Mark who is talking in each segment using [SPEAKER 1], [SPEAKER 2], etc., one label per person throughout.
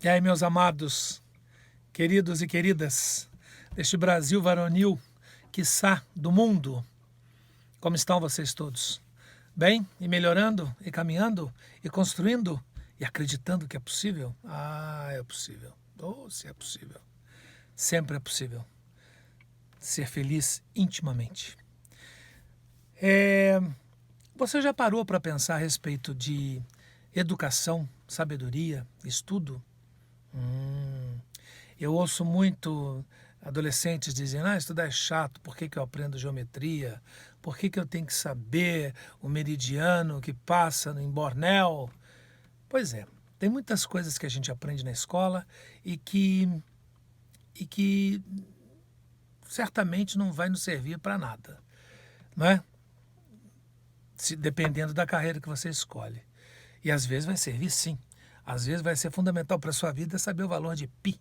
[SPEAKER 1] E aí, meus amados, queridos e queridas deste Brasil varonil, quiçá do mundo, como estão vocês todos? Bem? E melhorando? E caminhando? E construindo? E acreditando que é possível? Ah, é possível. Oh, se é possível. Sempre é possível ser feliz intimamente. Você já parou para pensar a respeito de educação, sabedoria, estudo? Eu ouço muito adolescentes dizendo: estudar é chato, por que eu aprendo geometria? Por que eu tenho que saber o meridiano que passa em Bornéu? Pois é, tem muitas coisas que a gente aprende na escola e que certamente não vai nos servir para nada, não é? Dependendo da carreira que você escolhe. E às vezes vai servir sim. Às vezes vai ser fundamental para a sua vida saber o valor de π.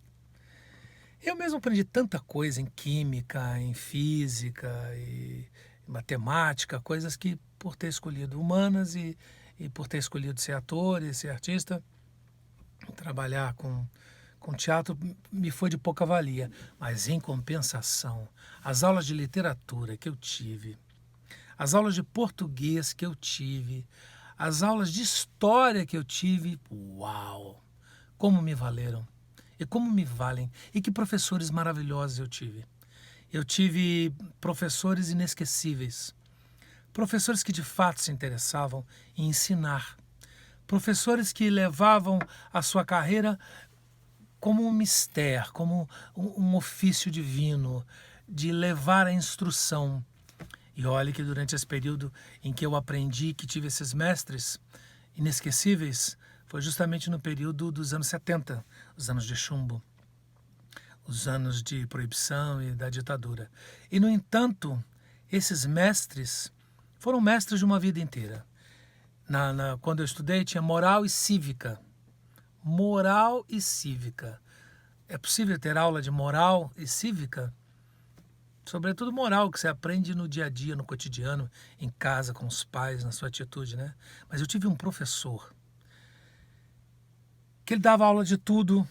[SPEAKER 1] Eu mesmo aprendi tanta coisa em química, em física e matemática, coisas que por ter escolhido humanas e por ter escolhido ser ator e ser artista, trabalhar com teatro me foi de pouca valia. Mas em compensação, as aulas de literatura que eu tive, as aulas de português que eu tive, as aulas de história que eu tive, uau! Como me valeram! E como me valem, e que professores maravilhosos eu tive. Eu tive professores inesquecíveis, professores que de fato se interessavam em ensinar, professores que levavam a sua carreira como um mistério, como um ofício divino, de levar a instrução. E olha que durante esse período em que eu aprendi, que tive esses mestres inesquecíveis, foi justamente no período dos anos 70, os anos de chumbo, os anos de proibição e da ditadura. E, no entanto, esses mestres foram mestres de uma vida inteira. Quando eu estudei, tinha moral e cívica. Moral e cívica. É possível ter aula de moral e cívica? Sobretudo moral, que você aprende no dia a dia, no cotidiano, em casa, com os pais, na sua atitude, né? Mas eu tive um professor que ele dava aula de tudo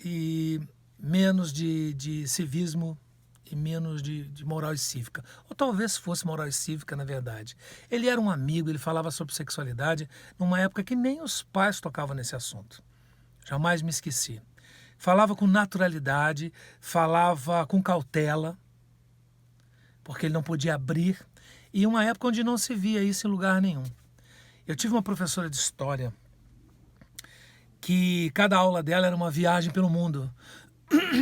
[SPEAKER 1] e menos de civismo e menos de moral e cívica. Ou talvez fosse moral e cívica, na verdade. Ele era um amigo, ele falava sobre sexualidade numa época que nem os pais tocavam nesse assunto. Jamais me esqueci. Falava com naturalidade, falava com cautela, porque ele não podia abrir, e uma época onde não se via isso em lugar nenhum. Eu tive uma professora de história que cada aula dela era uma viagem pelo mundo.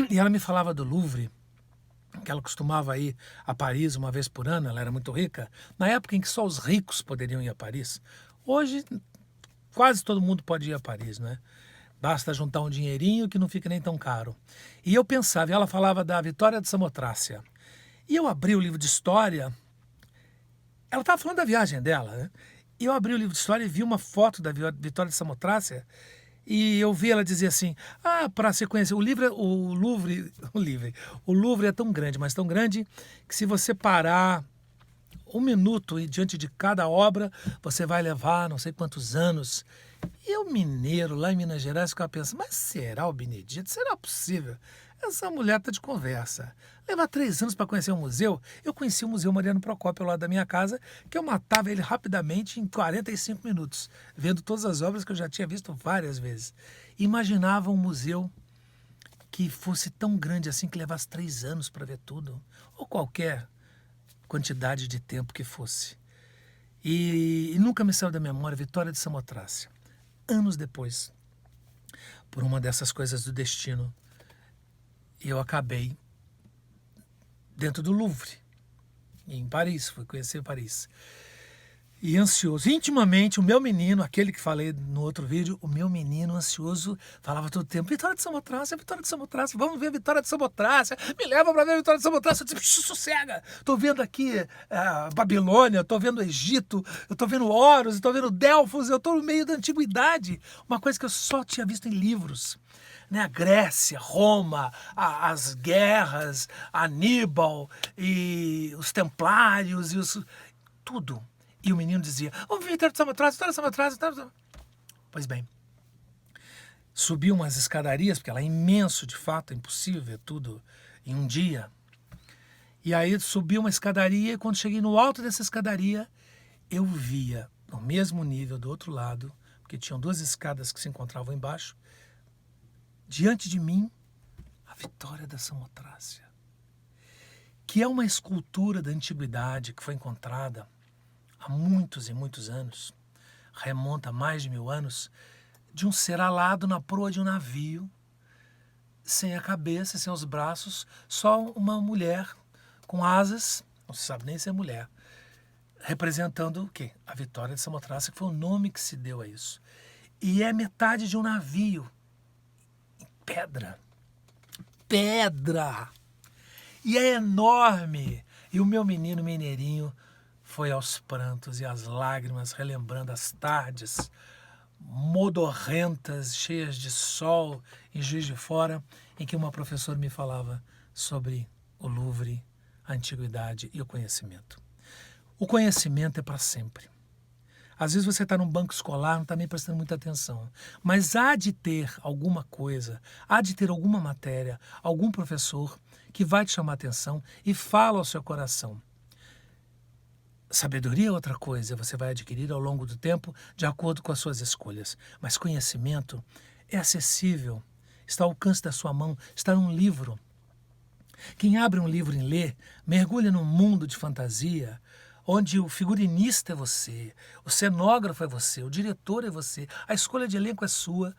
[SPEAKER 1] E ela me falava do Louvre, que ela costumava ir a Paris uma vez por ano, ela era muito rica, na época em que só os ricos poderiam ir a Paris. Hoje, quase todo mundo pode ir a Paris, né? Basta juntar um dinheirinho que não fica nem tão caro. E eu pensava, e ela falava da Vitória de Samotrácia. E eu abri o livro de história, ela estava falando da viagem dela, né? E eu abri o livro de história e vi uma foto da Vitória de Samotrácia. E eu vi ela dizer assim: para se conhecer, o Louvre é tão grande, mas tão grande, que se você parar um minuto e diante de cada obra, você vai levar não sei quantos anos. E eu, mineiro, lá em Minas Gerais, ficava pensando: mas será o Benedito? Será possível? Essa mulher está de conversa. Levar 3 anos para conhecer um museu? Eu conheci o Museu Mariano Procópio ao lado da minha casa, que eu matava ele rapidamente em 45 minutos, vendo todas as obras que eu já tinha visto várias vezes. Imaginava um museu que fosse tão grande assim, que levasse 3 anos para ver tudo, ou qualquer quantidade de tempo que fosse. E nunca me saiu da memória Vitória de Samotrácia. Anos depois, por uma dessas coisas do destino, eu acabei dentro do Louvre, em Paris, fui conhecer Paris. E ansioso, intimamente, o meu menino, aquele que falei no outro vídeo, o meu menino ansioso, falava todo o tempo: Vitória de Samotrácia, vamos ver a Vitória de Samotrácia, me leva para ver a Vitória de Samotrácia. Eu disse: sossega, tô vendo aqui a Babilônia, tô vendo o Egito, eu tô vendo Horus, eu tô vendo Delfos, eu tô no meio da antiguidade, uma coisa que eu só tinha visto em livros. Né, a Grécia, Roma, as guerras, Aníbal e os templários e tudo. E o menino dizia: vamos ver Vitória de Samotrácia, Vitória de Samotrácia. Pois bem, subi umas escadarias, porque ela é imenso, de fato, é impossível ver tudo em um dia. E aí subi uma escadaria e quando cheguei no alto dessa escadaria, eu via, no mesmo nível do outro lado, porque tinham duas escadas que se encontravam embaixo, diante de mim, a Vitória da Samotrácia, que é uma escultura da antiguidade que foi encontrada há muitos e muitos anos, remonta a mais de 1000 anos, de um ser alado na proa de um navio, sem a cabeça, sem os braços, só uma mulher com asas, não se sabe nem se é mulher, representando o quê? A Vitória de Samotrácia, que foi o nome que se deu a isso. E é metade de um navio, em pedra. Pedra! E é enorme! E o meu menino mineirinho foi aos prantos e às lágrimas, relembrando as tardes modorrentas, cheias de sol em Juiz de Fora, em que uma professora me falava sobre o Louvre, a antiguidade e o conhecimento. O conhecimento é para sempre. Às vezes você está num banco escolar, não está nem prestando muita atenção, mas há de ter alguma coisa, há de ter alguma matéria, algum professor que vai te chamar a atenção e fala ao seu coração. Sabedoria é outra coisa, você vai adquirir ao longo do tempo de acordo com as suas escolhas. Mas conhecimento é acessível, está ao alcance da sua mão, está num livro. Quem abre um livro e lê, mergulha num mundo de fantasia, onde o figurinista é você, o cenógrafo é você, o diretor é você, a escolha de elenco é sua.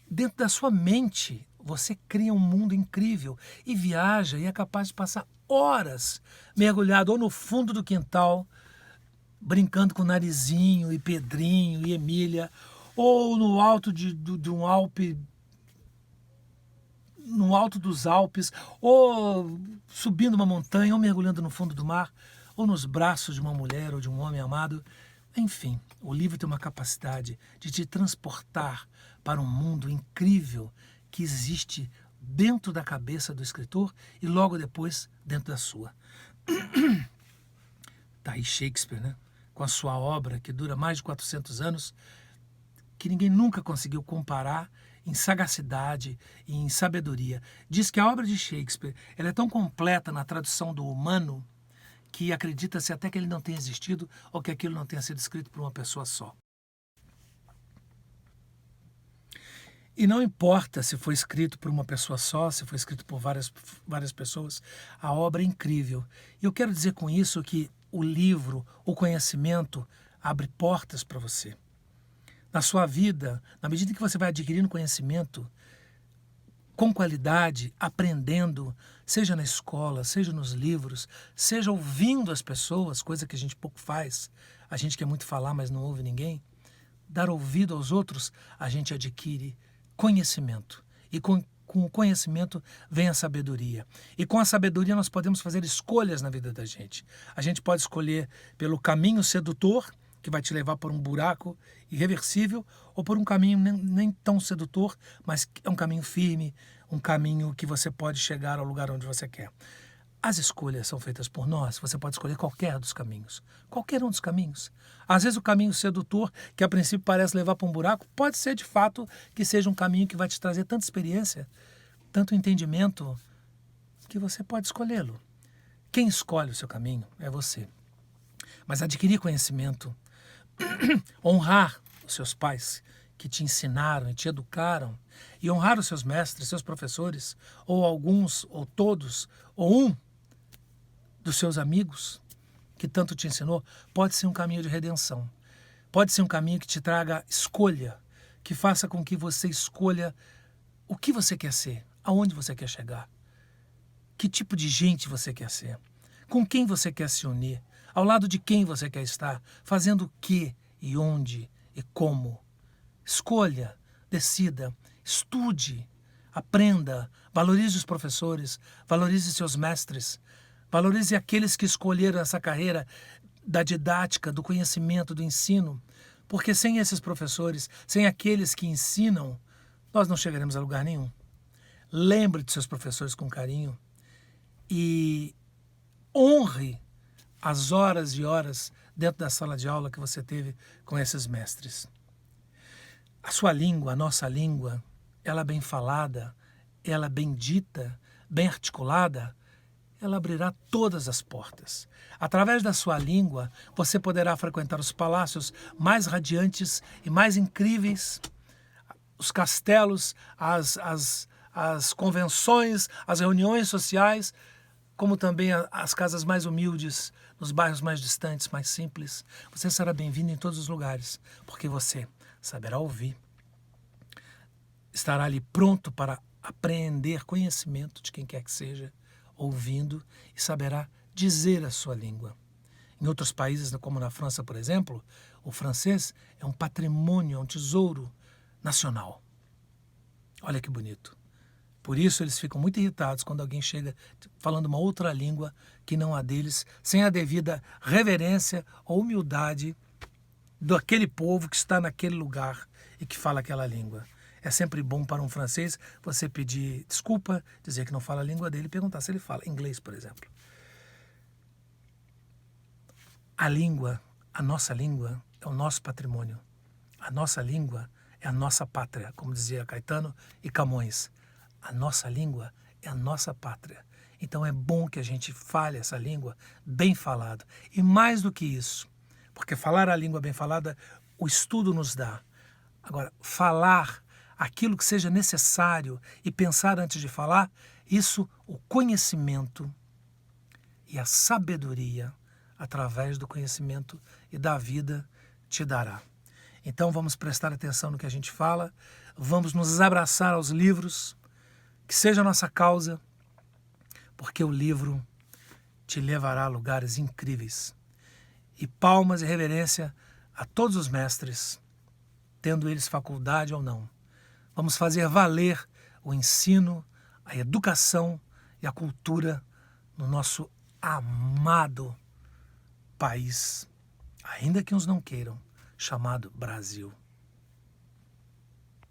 [SPEAKER 1] Dentro da sua mente, você cria um mundo incrível e viaja e é capaz de passar horas mergulhado ou no fundo do quintal, brincando com Narizinho e Pedrinho e Emília, ou no alto de um Alpe, no alto dos Alpes, ou subindo uma montanha, ou mergulhando no fundo do mar, ou nos braços de uma mulher ou de um homem amado. Enfim, o livro tem uma capacidade de te transportar para um mundo incrível que existe dentro da cabeça do escritor e logo depois dentro da sua. Tá aí Shakespeare, né? Com a sua obra que dura mais de 400 anos, que ninguém nunca conseguiu comparar em sagacidade e em sabedoria. Diz que a obra de Shakespeare ela é tão completa na tradução do humano que acredita-se até que ele não tenha existido ou que aquilo não tenha sido escrito por uma pessoa só. E não importa se foi escrito por uma pessoa só, se foi escrito por várias pessoas, a obra é incrível. E eu quero dizer com isso que o livro, o conhecimento, abre portas para você. Na sua vida, na medida que você vai adquirindo conhecimento com qualidade, aprendendo, seja na escola, seja nos livros, seja ouvindo as pessoas, coisa que a gente pouco faz, a gente quer muito falar, mas não ouve ninguém, dar ouvido aos outros, a gente adquire conhecimento. E com o conhecimento vem a sabedoria. E com a sabedoria nós podemos fazer escolhas na vida da gente. A gente pode escolher pelo caminho sedutor, que vai te levar por um buraco irreversível, ou por um caminho nem tão sedutor, mas é um caminho firme, um caminho que você pode chegar ao lugar onde você quer. As escolhas são feitas por nós, você pode escolher qualquer dos caminhos, qualquer um dos caminhos. Às vezes o caminho sedutor, que a princípio parece levar para um buraco, pode ser de fato que seja um caminho que vai te trazer tanta experiência, tanto entendimento, que você pode escolhê-lo. Quem escolhe o seu caminho é você. Mas adquirir conhecimento, honrar os seus pais que te ensinaram e te educaram, e honrar os seus mestres, seus professores, ou alguns, ou todos, ou um dos seus amigos que tanto te ensinou, pode ser um caminho de redenção. Pode ser um caminho que te traga escolha, que faça com que você escolha o que você quer ser, aonde você quer chegar, que tipo de gente você quer ser, com quem você quer se unir, ao lado de quem você quer estar, fazendo o que e onde e como. Escolha, decida, estude, aprenda, valorize os professores, valorize seus mestres, valorize aqueles que escolheram essa carreira da didática, do conhecimento, do ensino, porque sem esses professores, sem aqueles que ensinam, nós não chegaremos a lugar nenhum. Lembre de seus professores com carinho e honre as horas e horas dentro da sala de aula que você teve com esses mestres. A sua língua, a nossa língua, ela bem falada, ela bem dita, bem articulada, ela abrirá todas as portas. Através da sua língua, você poderá frequentar os palácios mais radiantes e mais incríveis, os castelos, as convenções, as reuniões sociais, como também as casas mais humildes, nos bairros mais distantes, mais simples. Você será bem-vindo em todos os lugares, porque você saberá ouvir, estará ali pronto para apreender conhecimento de quem quer que seja, ouvindo, e saberá dizer a sua língua. Em outros países, como na França, por exemplo, o francês é um patrimônio, é um tesouro nacional. Olha que bonito. Por isso eles ficam muito irritados quando alguém chega falando uma outra língua que não a deles, sem a devida reverência ou humildade daquele povo que está naquele lugar e que fala aquela língua. É sempre bom para um francês você pedir desculpa, dizer que não fala a língua dele e perguntar se ele fala inglês, por exemplo. A língua, a nossa língua, é o nosso patrimônio. A nossa língua é a nossa pátria, como dizia Caetano e Camões. A nossa língua é a nossa pátria. Então é bom que a gente fale essa língua bem falada. E mais do que isso, porque falar a língua bem falada, o estudo nos dá. Agora, falar aquilo que seja necessário e pensar antes de falar, isso o conhecimento e a sabedoria, através do conhecimento e da vida, te dará. Então vamos prestar atenção no que a gente fala, vamos nos abraçar aos livros, que seja a nossa causa, porque o livro te levará a lugares incríveis. E palmas e reverência a todos os mestres, tendo eles faculdade ou não. Vamos fazer valer o ensino, a educação e a cultura no nosso amado país, ainda que uns não queiram, chamado Brasil.